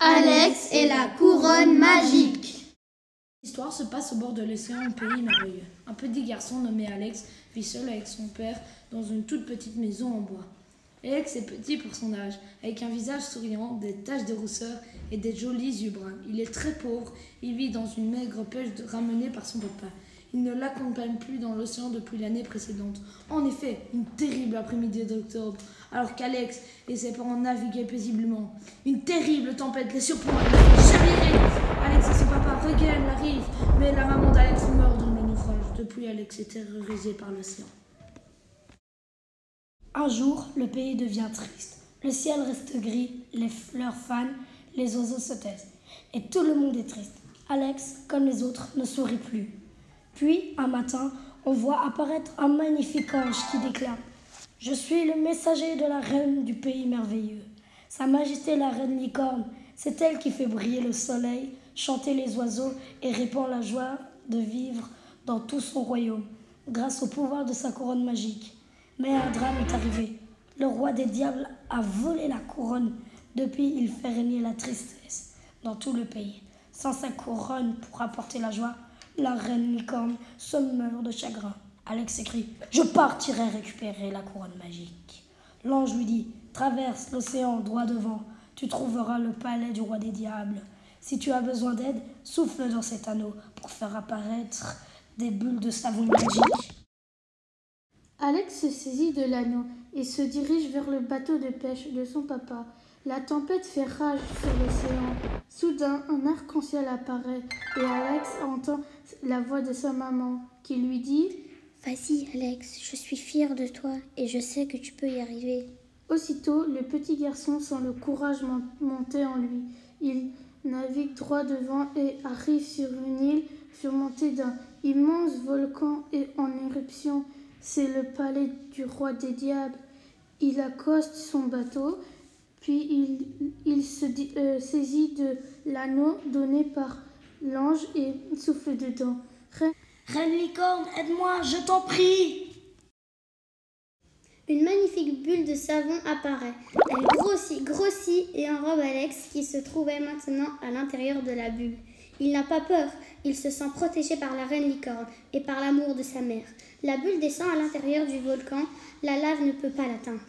Alex et la couronne magique. L'histoire se passe au bord de l'océan, au pays merveilleux. Un petit garçon nommé Alex vit seul avec son père dans une toute petite maison en bois. Alex est petit pour son âge, avec un visage souriant, des taches de rousseur et des jolis yeux bruns. Il est très pauvre, il vit dans une maigre pêche ramenée par son papa. Il ne l'accompagne plus dans l'océan depuis l'année précédente. En effet, une terrible après-midi d'octobre, alors qu'Alex et ses parents naviguaient paisiblement. Une terrible tempête les surprend et les fait chavirer. Alex et son papa regagnent la rive, mais la maman d'Alex meurt dans le naufrage. Depuis, Alex est terrorisé par l'océan. Un jour, le pays devient triste. Le ciel reste gris, les fleurs fanent, les oiseaux se taisent. Et tout le monde est triste. Alex, comme les autres, ne sourit plus. Puis, un matin, on voit apparaître un magnifique ange qui déclare « Je suis le messager de la reine du pays merveilleux. Sa Majesté la reine licorne, c'est elle qui fait briller le soleil, chanter les oiseaux et répand la joie de vivre dans tout son royaume, grâce au pouvoir de sa couronne magique. » Mais un drame est arrivé. Le roi des diables a volé la couronne. Depuis, il fait régner la tristesse dans tout le pays. Sans sa couronne pour apporter la joie, la reine licorne se meurt de chagrin. Alex s'écrie « Je partirai récupérer la couronne magique. » L'ange lui dit « Traverse l'océan droit devant. Tu trouveras le palais du roi des diables. Si tu as besoin d'aide, souffle dans cet anneau pour faire apparaître des bulles de savon magique. » Alex se saisit de l'anneau et se dirige vers le bateau de pêche de son papa. La tempête fait rage sur l'océan. Soudain, un arc-en-ciel apparaît et Alex entend la voix de sa maman qui lui dit « Vas-y Alex, je suis fière de toi et je sais que tu peux y arriver. » Aussitôt, le petit garçon sent le courage monter en lui. Il navigue droit devant et arrive sur une île surmontée d'un immense volcan et en éruption. C'est le palais du roi des diables. Il accoste son bateau, puis il se saisit de l'anneau donné par l'ange et souffle dedans. Reine licorne, aide-moi, je t'en prie. Une magnifique bulle de savon apparaît. Elle grossit et enrobe Alex qui se trouvait maintenant à l'intérieur de la bulle. Il n'a pas peur, il se sent protégé par la reine licorne et par l'amour de sa mère. La bulle descend à l'intérieur du volcan, la lave ne peut pas l'atteindre.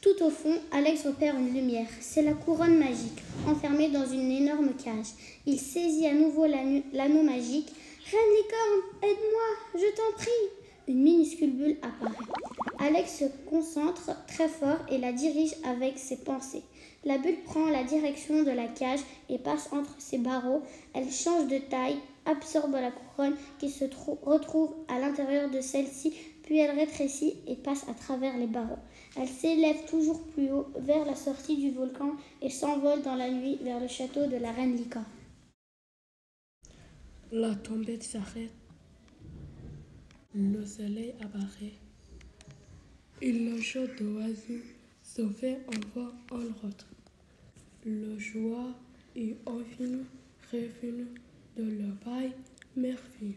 Tout au fond, Alex repère une lumière. C'est la couronne magique, enfermée dans une énorme cage. Il saisit à nouveau l'anneau magique. « Reine licorne, aide-moi, je t'en prie !» Une minuscule bulle apparaît. Alex se concentre très fort et la dirige avec ses pensées. La bulle prend la direction de la cage et passe entre ses barreaux. Elle change de taille, absorbe la couronne qui se retrouve à l'intérieur de celle-ci, puis elle rétrécit et passe à travers les barreaux. Elle s'élève toujours plus haut vers la sortie du volcan et s'envole dans la nuit vers le château de la reine licorne. La tempête s'arrête. Le soleil apparaît. Et le chant d'oiseaux se fait encore en route. Le joie est infinie, revenue de leur bail merveilleux.